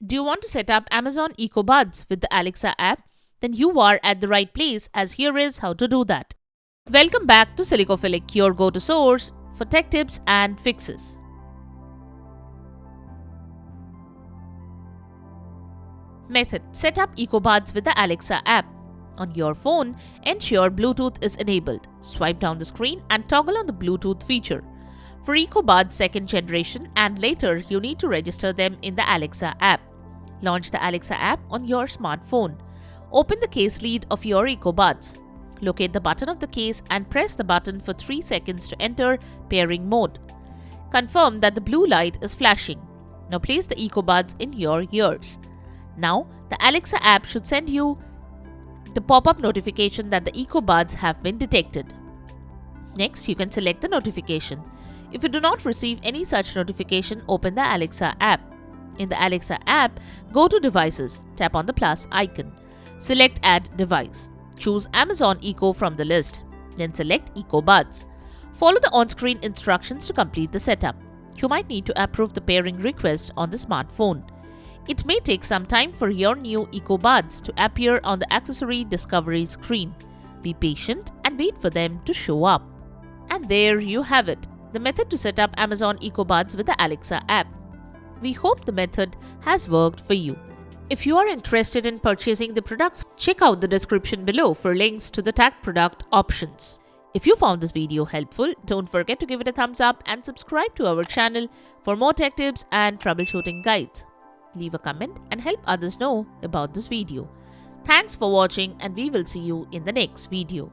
Do you want to set up Amazon EcoBuds with the Alexa app? Then you are at the right place, as here is how to do that. Welcome back to Silicophilic, your go-to source for tech tips and fixes. Method: set up EcoBuds with the Alexa app. On your phone, ensure Bluetooth is enabled. Swipe down the screen and toggle on the Bluetooth feature. For EcoBuds second generation and later, you need to register them in the Alexa app. Launch the Alexa app on your smartphone. Open the case lead of your EcoBuds. Locate the button of the case and press the button for 3 seconds to enter pairing mode. Confirm that the blue light is flashing. Now place the EcoBuds in your ears. Now, the Alexa app should send you the pop-up notification that the EcoBuds have been detected. Next, you can select the notification. If you do not receive any such notification, open the Alexa app. In the Alexa app, go to Devices, tap on the plus icon. Select Add Device. Choose Amazon Echo from the list. Then select EcoBuds. Follow the on-screen instructions to complete the setup. You might need to approve the pairing request on the smartphone. It may take some time for your new EcoBuds to appear on the accessory discovery screen. Be patient and wait for them to show up. And there you have it, the method to set up Amazon EcoBuds with the Alexa app. We hope the method has worked for you. If you are interested in purchasing the products, check out the description below for links to the tagged product options. If you found this video helpful, don't forget to give it a thumbs up and subscribe to our channel for more tech tips and troubleshooting guides. Leave a comment and help others know about this video. Thanks for watching, and we will see you in the next video.